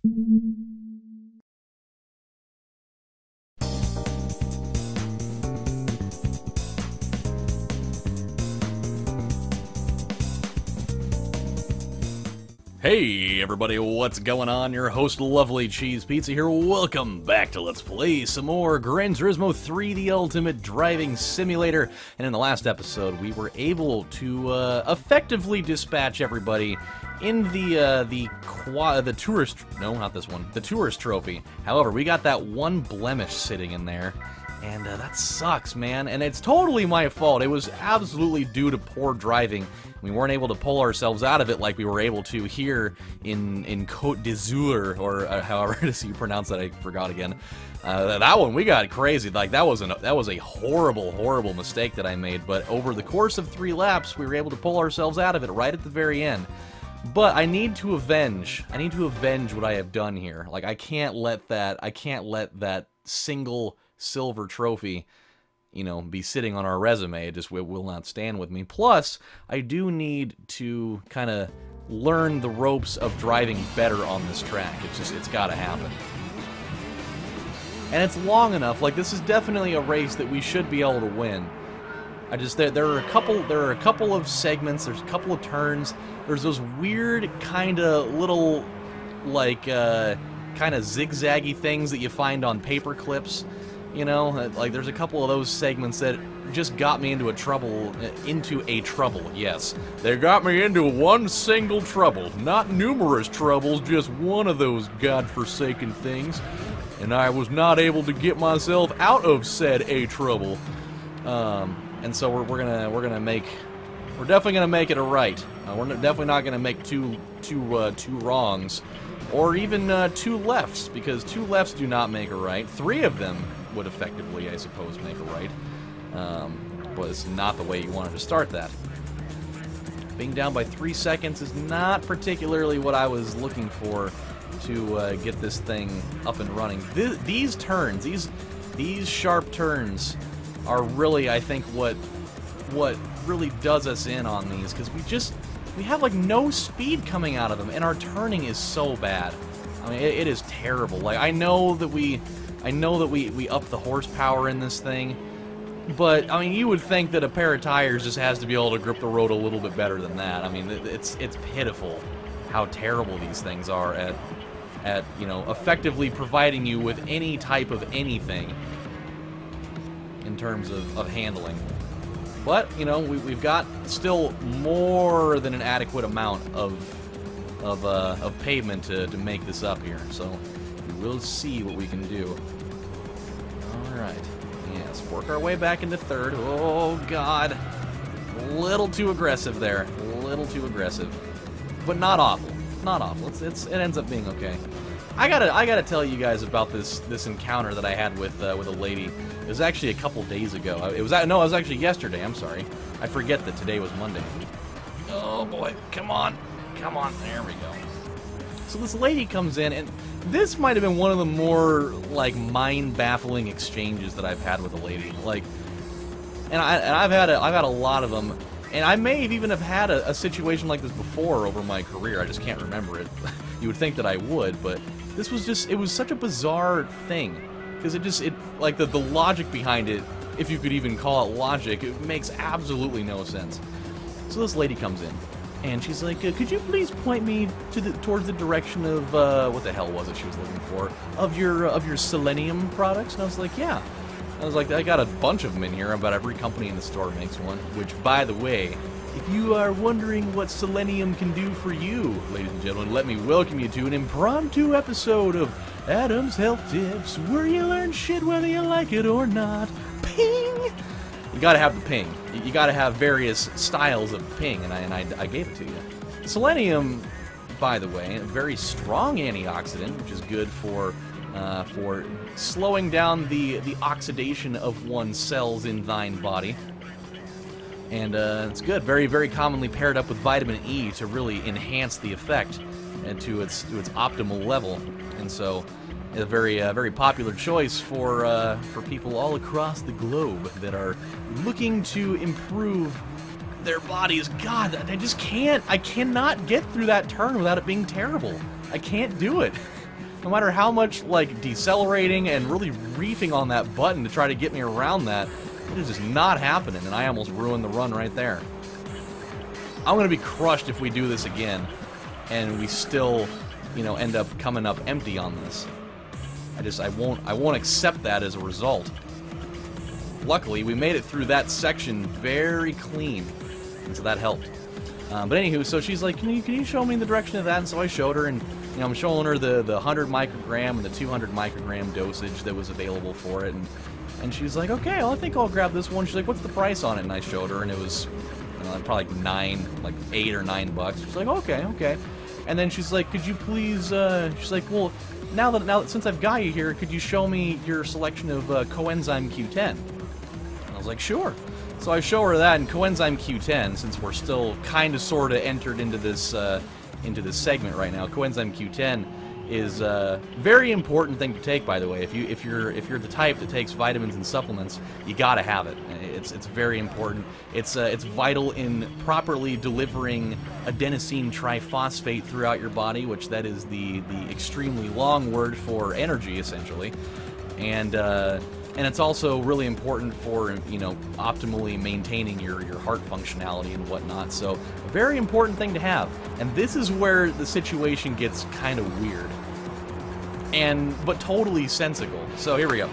Hey everybody, what's going on? Your host LovelyCheesePizza here. Welcome back to Let's Play some more Gran Turismo 3, the Ultimate Driving Simulator. And in the last episode, we were able to effectively dispatch everybody in the tourist, no, not this one, the tourist trophy. However, we got that one blemish sitting in there, and that sucks, man. And it's totally my fault. It was absolutely due to poor driving. We weren't able to pull ourselves out of it like we were able to here in Côte d'Azur, or however it is you pronounce that. I forgot again. That one, we got crazy. Like that was a horrible mistake that I made. But over the course of 3 laps, we were able to pull ourselves out of it right at the very end. But I need to avenge what I have done here. Like I can't let that single silver trophy, you know, be sitting on our resume. It just will not stand with me. Plus, I do need to kind of learn the ropes of driving better on this track. It's gotta happen. And it's long enough. Like, this is definitely a race that we should be able to win. There are a couple of segments, there's a couple of turns, there's those weird kind of little, like, kind of zigzaggy things that you find on paper clips. You know, like there's a couple of those segments that just got me into a trouble, yes. They got me into one single trouble, not numerous troubles, just one of those godforsaken things. And I was not able to get myself out of said trouble. And so we're definitely gonna make it a right. We're definitely not gonna make two wrongs, or even 2 lefts, because 2 lefts do not make a right. 3 of them would effectively, I suppose, make a right. But it's not the way you wanted to start that. Being down by 3 seconds is not particularly what I was looking for to get this thing up and running. These turns, these sharp turns, are really, I think, what really does us in on these, because we have like no speed coming out of them, and our turning is so bad. I mean, it is terrible. Like I know that we up the horsepower in this thing, but I mean, you would think that a pair of tires just has to be able to grip the road a little bit better than that. I mean, it's pitiful how terrible these things are at you know, effectively providing you with any type of anything in terms of handling. But you know, we've got still more than an adequate amount of pavement to make this up here, so we'll see what we can do. Alright. Yes, work our way back into 3rd. Oh, God. A little too aggressive there. A little too aggressive. But not awful. Not awful. It ends up being okay. I gotta tell you guys about this encounter that I had with a lady. It was actually a couple days ago. It was actually yesterday. I'm sorry. I forget that today was Monday. Oh, boy. Come on. Come on. There we go. So this lady comes in, and this might have been one of the more, like, mind-baffling exchanges that I've had with a lady. Like, and I've had a lot of them, and I may even have had a situation like this before over my career. I just can't remember it. You would think that I would, but this was just, it was such a bizarre thing, because like, the logic behind it, if you could even call it logic, it makes absolutely no sense. So this lady comes in, and she's like, could you please point me towards the direction of, what the hell was it she was looking for? Of your selenium products? And I was like, yeah. I was like, I got a bunch of them in here. About every company in the store makes one. Which, by the way, if you are wondering what selenium can do for you, ladies and gentlemen, let me welcome you to an impromptu episode of Adam's Health Tips, where you learn shit whether you like it or not. Ping! You gotta have the ping. You gotta have various styles of ping, and I gave it to you. Selenium, by the way, a very strong antioxidant, which is good for slowing down the oxidation of one's cells in thine body. And it's good. Very, very commonly paired up with vitamin E to really enhance the effect and to its optimal level. And so, a very popular choice for people all across the globe that are looking to improve their bodies. God, I just can't. I cannot get through that turn without it being terrible. I can't do it. no matter how much, like, decelerating and really reefing on that button to try to get me around that, it is just not happening, and I almost ruined the run right there. I'm gonna be crushed if we do this again, and we still, you know, end up coming up empty on this. I won't accept that as a result. Luckily, we made it through that section very clean, and so that helped. But anywho, so she's like, can you show me the direction of that? And so I showed her, and you know, I'm showing her the 100 microgram and the 200 microgram dosage that was available for it, and she's like, okay, well, I think I'll grab this one. She's like, what's the price on it? And I showed her, and it was, you know, probably like $8 or $9. She's like, okay. And then she's like, could you please? She's like, well, now that since I've got you here, could you show me your selection of coenzyme Q10? And I was like, sure. So I show her that, and coenzyme Q10, since we're still kind of sort of entered into this segment right now, coenzyme Q10 is a very important thing to take, by the way. If you're the type that takes vitamins and supplements, you gotta have it. It's very important. It's vital in properly delivering adenosine triphosphate throughout your body, which that is the extremely long word for energy, essentially. And it's also really important for, you know, optimally maintaining your heart functionality and whatnot. So, a very important thing to have. And this is where the situation gets kind of weird. But totally sensical. So, here we go.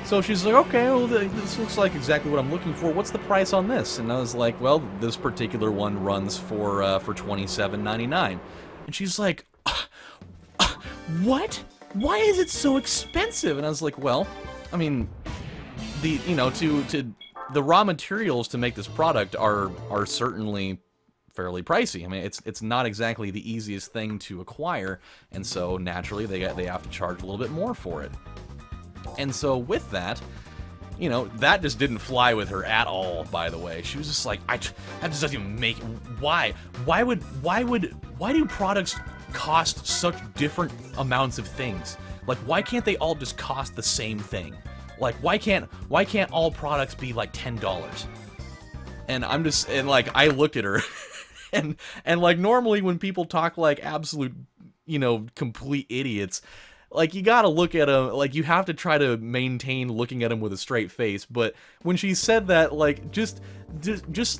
So she's like, okay, well, this looks like exactly what I'm looking for. What's the price on this? And I was like, well, this particular one runs for $27.99. And she's like, what? Why is it so expensive? And I was like, well, I mean, the raw materials to make this product are certainly fairly pricey. I mean, it's not exactly the easiest thing to acquire, and so naturally they have to charge a little bit more for it. And so with that, you know, that just didn't fly with her at all, by the way. She was just like, that just doesn't even make... Why do products cost such different amounts of things? Like, why can't they all just cost the same thing? Like, why can't all products be like $10? And I looked at her, and like, normally when people talk like absolute, you know, complete idiots, like, you gotta look at them, like, you have to try to maintain looking at them with a straight face. But when she said that, like, just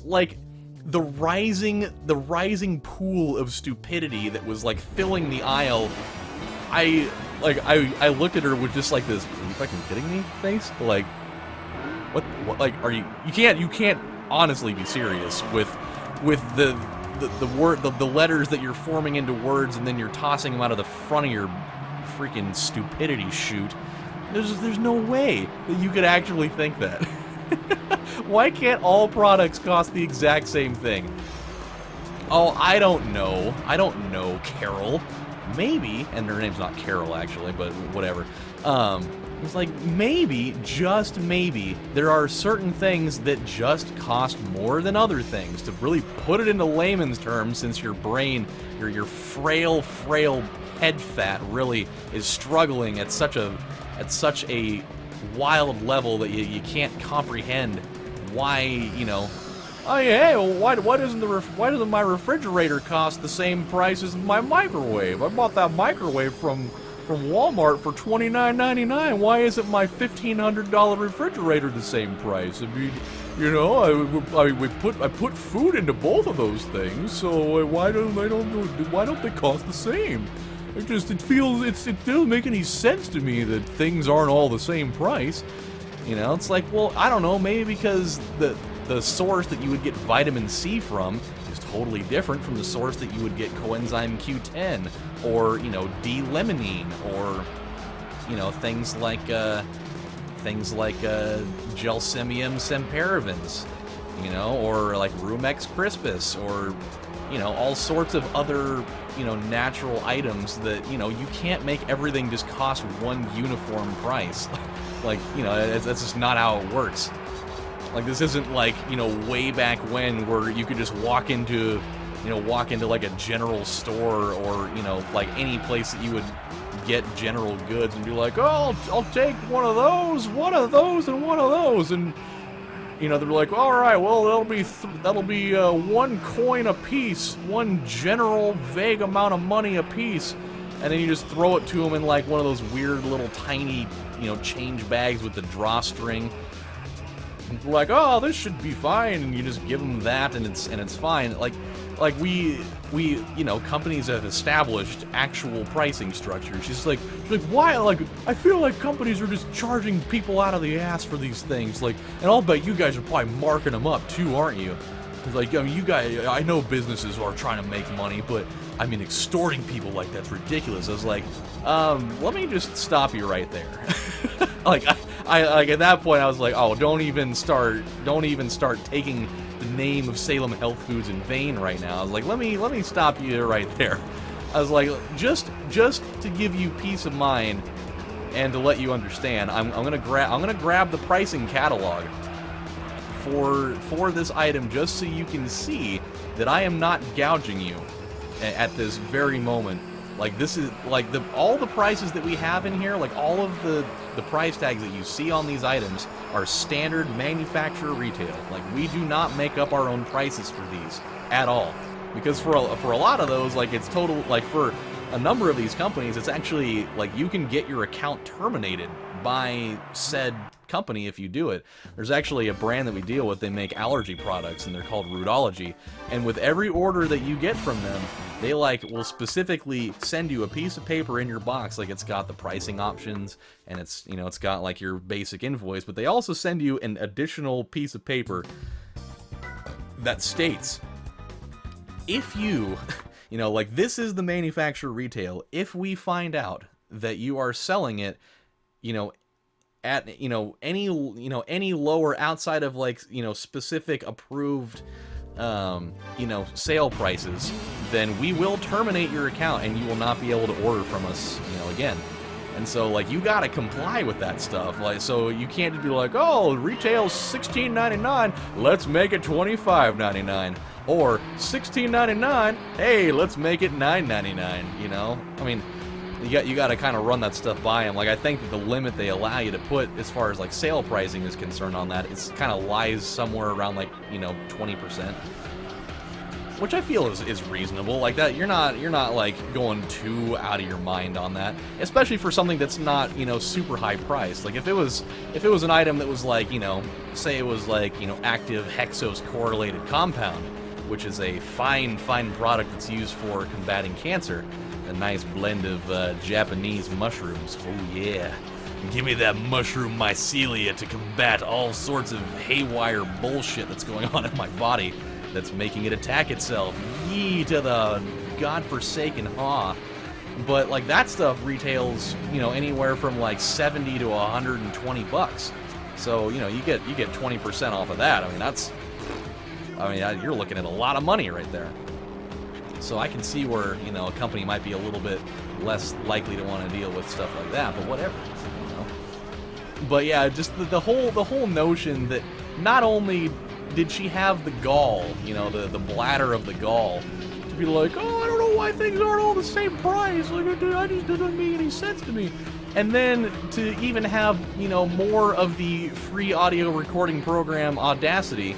like the rising pool of stupidity that was like filling the aisle, I looked at her with just like this, are you fucking kidding me face? Like, what like, are you can't honestly be serious with the letters that you're forming into words, and then you're tossing them out of the front of your freaking stupidity chute. There's no way that you could actually think that. Why can't all products cost the exact same thing? Oh, I don't know, Carol. Maybe, and her name's not Carol actually, but whatever. It's like, maybe, just maybe, there are certain things that just cost more than other things. To really put it into layman's terms, since your brain, your frail head fat really is struggling at such a wild level that you can't comprehend why, you know. Oh yeah, well, why doesn't my refrigerator cost the same price as my microwave? I bought that microwave from Walmart for $29.99. Why isn't my $1,500 refrigerator the same price? I mean, you know, I put food into both of those things, so why don't they cost the same? It doesn't make any sense to me that things aren't all the same price. You know, it's like, well, I don't know, maybe because the source that you would get vitamin C from is totally different from the source that you would get coenzyme Q10, or, you know, D-limonene, or, you know, things like Gelsemium sempervins, you know, or like Rumex crispus, or, you know, all sorts of other, you know, natural items that, you know, you can't make everything just cost one uniform price. Like, you know, that's just not how it works. Like, this isn't like, you know, way back when, where you could just walk into like a general store, or, you know, like any place that you would get general goods and be like, oh, I'll take one of those, and one of those, and, you know, they're like, all right, well, that'll be 1 coin a piece, one general vague amount of money a piece. and then you just throw it to them in like one of those weird little tiny, you know, change bags with the drawstring. Like, oh, this should be fine, and you just give them that, and it's fine. Like we you know, companies have established actual pricing structures. She's like why? Like, I feel like companies are just charging people out of the ass for these things. Like, and I'll bet you guys are probably marking them up too, aren't you? It's like, I mean, you guys, I know businesses are trying to make money, but I mean, extorting people like that's ridiculous. I was like, let me just stop you right there. Like, I like at that point I was like, oh, don't even start taking the name of Salem Health Foods in vain right now. I was like, let me stop you right there. I was like, just to give you peace of mind and to let you understand, I'm gonna grab the pricing catalog for this item just so you can see that I am not gouging you at this very moment. Like, this is like all the prices that we have in here, like all of the price tags that you see on these items are standard manufacturer retail. Like, we do not make up our own prices for these at all, because for a lot of those, like, it's total, like, for a number of these companies, it's actually like you can get your account terminated by said company if you do it. There's actually a brand that we deal with, they make allergy products, and they're called Rootology, and with every order that you get from them, they will specifically send you a piece of paper in your box, like it's got the pricing options, and it's, you know, it's got like your basic invoice, but they also send you an additional piece of paper that states, if you, you know, like, this is the manufacturer retail, if we find out that you are selling it, you know, at, you know, any lower outside of, like, you know, specific approved you know, sale prices, then we will terminate your account and you will not be able to order from us, you know, again. And so, like, you gotta comply with that stuff. Like, so you can't just be like, oh, retail's $16.99, let's make it $25.99, or $16.99, hey, let's make it $9.99. You know, I mean, you got to kind of run that stuff by them. Like, I think that the limit they allow you to put as far as like sale pricing is concerned on that, it's kind of lies somewhere around, like, you know, 20%, which I feel is reasonable. Like, that you're not like going too out of your mind on that, especially for something that's not, you know, super high priced. Like, if it was an item that was like, you know, say it was like, you know, active hexose correlated compound, which is a fine product that's used for combating cancer. A nice blend of Japanese mushrooms. Oh yeah. Give me that mushroom mycelia to combat all sorts of haywire bullshit that's going on in my body that's making it attack itself. Yee to the godforsaken haw. But, like, that stuff retails, you know, anywhere from like 70 to 120 bucks. So, you know, you get 20% off of that. I mean, you're looking at a lot of money right there. So I can see where, you know, a company might be a little bit less likely to want to deal with stuff like that, but whatever, you know. But yeah, just the whole notion that not only did she have the gall, you know, the bladder of the gall, to be like, oh, I don't know why things aren't all the same price, like, it just doesn't make any sense to me. And then to even have, you know, more of the free audio recording program audacity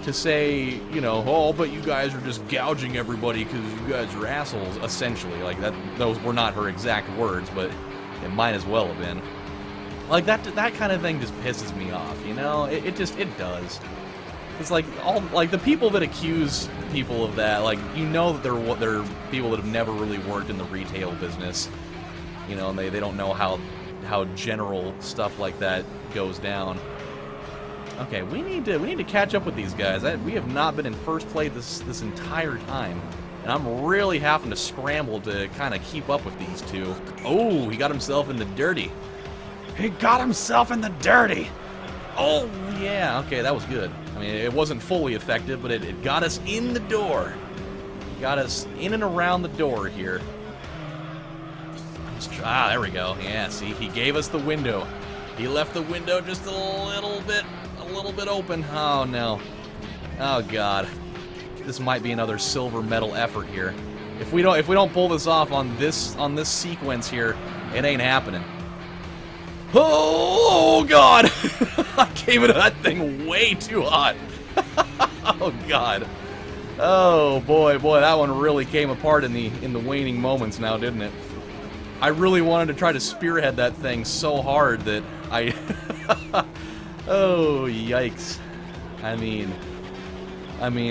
to say, you know, oh, but you guys are just gouging everybody because you guys are assholes, essentially. Like, those were not her exact words, but it might as well have been. Like, that kind of thing just pisses me off, you know? It does. It's like, the people that accuse people of that, like, you know that they're people that have never really worked in the retail business, you know, and they don't know how general stuff like that goes down. Okay, we need to catch up with these guys. We have not been in first place this entire time, and I'm really having to scramble to kind of keep up with these two. Oh, he got himself in the dirty. He got himself in the dirty. Oh yeah, okay, that was good. I mean, it wasn't fully effective, but it got us in the door. It got us in and around the door here. There we go. Yeah, see, he gave us the window. He left the window just a little bit open. Oh no. Oh god. This might be another silver medal effort here. If we don't pull this off on this sequence here, it ain't happening. Oh god. I gave it that thing way too hot. Oh god. Oh boy, that one really came apart in the waning moments now, didn't it? I really wanted to try to spearhead that thing so hard that I... Oh, yikes. I mean,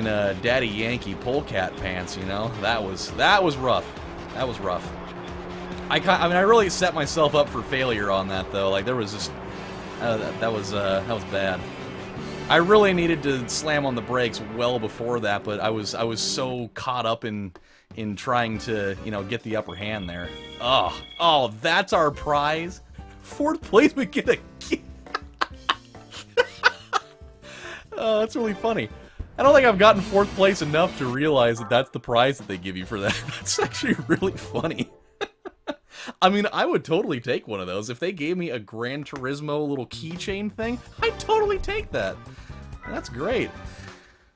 Daddy Yankee polecat pants, you know? That was rough. That was rough. I really set myself up for failure on that, though. Like, there was just... that was bad. I really needed to slam on the brakes well before that, but I was so caught up in trying to, you know, get the upper hand there. Oh, that's our prize? 4th place, we get a... Oh, that's really funny. I don't think I've gotten 4th place enough to realize that that's the prize that they give you for that. That's actually really funny. I mean, I would totally take one of those. If they gave me a Gran Turismo little keychain thing, I'd totally take that. That's great.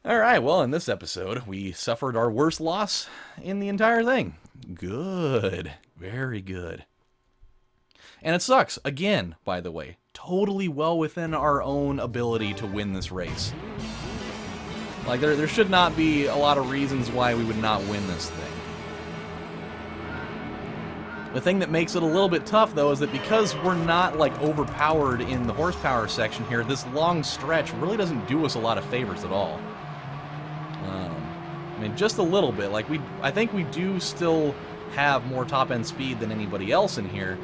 Alright, well, in this episode, we suffered our worst loss in the entire thing. Good. Very good. And it sucks, again, by the way. Totally well within our own ability to win this race. Like, there should not be a lot of reasons why we would not win this thing. The thing that makes it a little bit tough, though, is that because we're not, like, overpowered in the horsepower section here, this long stretch really doesn't do us a lot of favors at all. I mean, just a little bit. Like, I think we do still have more top-end speed than anybody else in here,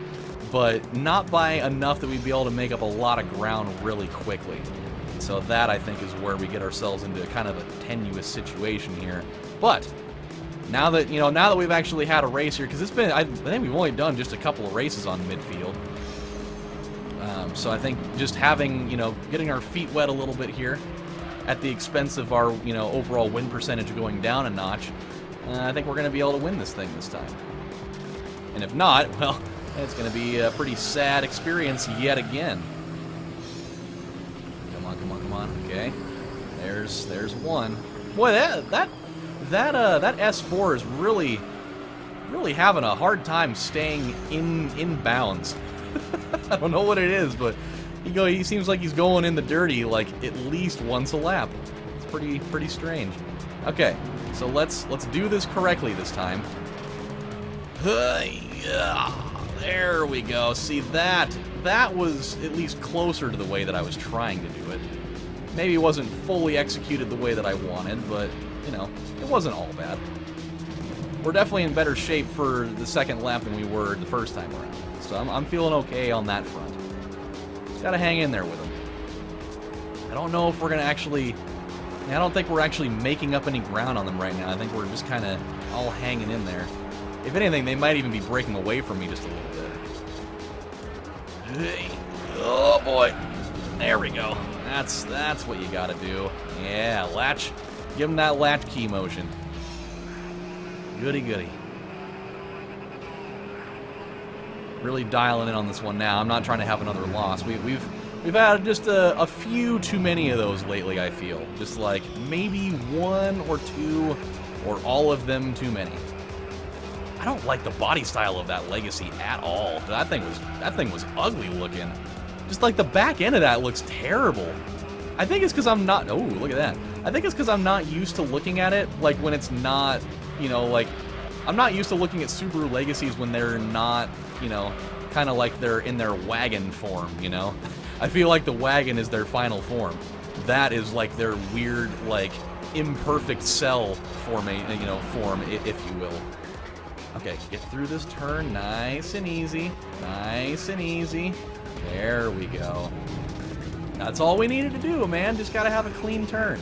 but not by enough that we'd be able to make up a lot of ground really quickly. So that, I think, is where we get ourselves into kind of a tenuous situation here. But now that, you know, now that we've actually had a race here, because it's been, I think we've only done just a couple of races on midfield. So I think just having, you know, getting our feet wet a little bit here at the expense of our, you know, overall win percentage going down a notch, I think we're going to be able to win this thing this time. And if not, well, it's going to be a pretty sad experience yet again. Come on, come on, come on. Okay. There's one. Boy, that S4 is really having a hard time staying in bounds. I don't know what it is, but he seems like he's going in the dirty like at least once a lap. It's pretty strange. Okay, so let's do this correctly this time. There we go. See, that was at least closer to the way that I was trying to do it. Maybe it wasn't fully executed the way that I wanted, but, you know, it wasn't all bad. We're definitely in better shape for the second lap than we were the first time around. So I'm feeling okay on that front. Just gotta hang in there with them. I don't know if we're gonna actually... I don't think we're actually making up any ground on them right now. I think we're just kind of all hanging in there. If anything, they might even be breaking away from me just a little bit. Hey. Oh, boy. There we go. That's what you gotta do. Yeah, latch. Give them that latch key motion. Goody goody. Really dialing in on this one now. I'm not trying to have another loss. We've had just a few too many of those lately, I feel. Just like maybe one or two or all of them too many. I don't like the body style of that Legacy at all. That thing was ugly looking. Just like the back end of that looks terrible. I think it's because I'm not... Oh, look at that. I think it's because I'm not used to looking at it like when it's not, you know, like... I'm not used to looking at Subaru Legacies when they're not, you know, kind of like they're in their wagon form, you know? I feel like the wagon is their final form. That is like their weird, like, imperfect cell form, you know, form, if you will. Okay, get through this turn nice and easy. Nice and easy. There we go. That's all we needed to do, man. Just gotta have a clean turn.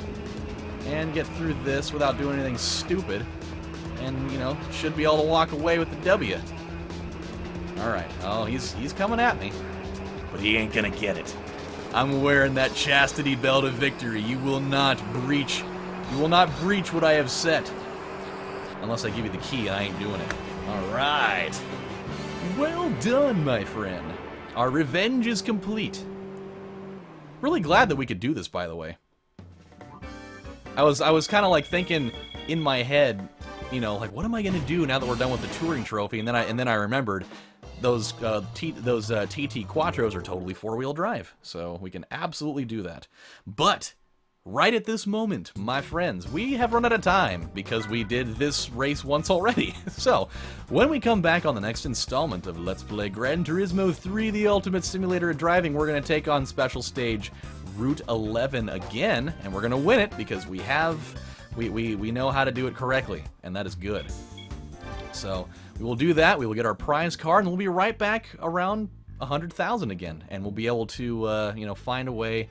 And get through this without doing anything stupid. And, you know, should be able to walk away with the W. Alright. Oh, he's coming at me. But he ain't gonna get it. I'm wearing that chastity belt of victory. You will not breach what I have set. Unless I give you the key, I ain't doing it. Alright. Well done, my friend. Our revenge is complete. Really glad that we could do this, by the way. I was kind of like thinking in my head, you know, like, what am I gonna do now that we're done with the touring trophy? And then I remembered those TT Quattros are totally four-wheel drive, so we can absolutely do that. But right at this moment, my friends, we have run out of time because we did this race once already. So, when we come back on the next installment of Let's Play Gran Turismo 3, the Ultimate Simulator of Driving, we're going to take on Special Stage Route 11 again, and we're going to win it because we know how to do it correctly, and that is good. So, we will do that, we will get our prize card, and we'll be right back around 100,000 again, and we'll be able to, you know, find a way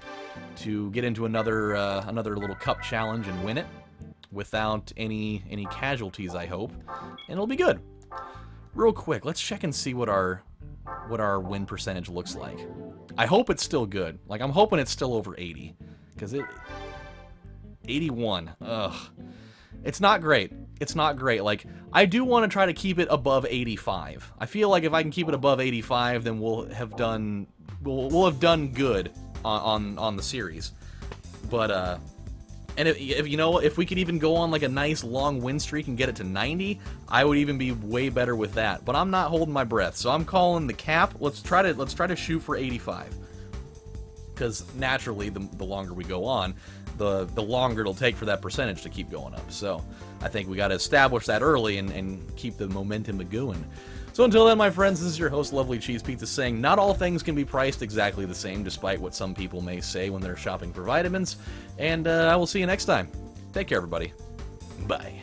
to get into another little cup challenge and win it without any casualties, I hope, and it'll be good. Real quick, let's check and see what our win percentage looks like. I hope it's still good. Like, I'm hoping it's still over 80, because 81. Ugh. It's not great. It's not great. Like, I do want to try to keep it above 85. I feel like if I can keep it above 85, then we'll have done good on the series. But and if you know, if we could even go on like a nice long win streak and get it to 90, I would even be way better with that. But I'm not holding my breath, so I'm calling the cap. Let's try to shoot for 85. Because naturally, the longer we go on, the longer it'll take for that percentage to keep going up. So I think we got to establish that early and keep the momentum going. So until then, my friends, this is your host, LovelyCheesePizza, saying not all things can be priced exactly the same, despite what some people may say when they're shopping for vitamins. And I will see you next time. Take care, everybody. Bye.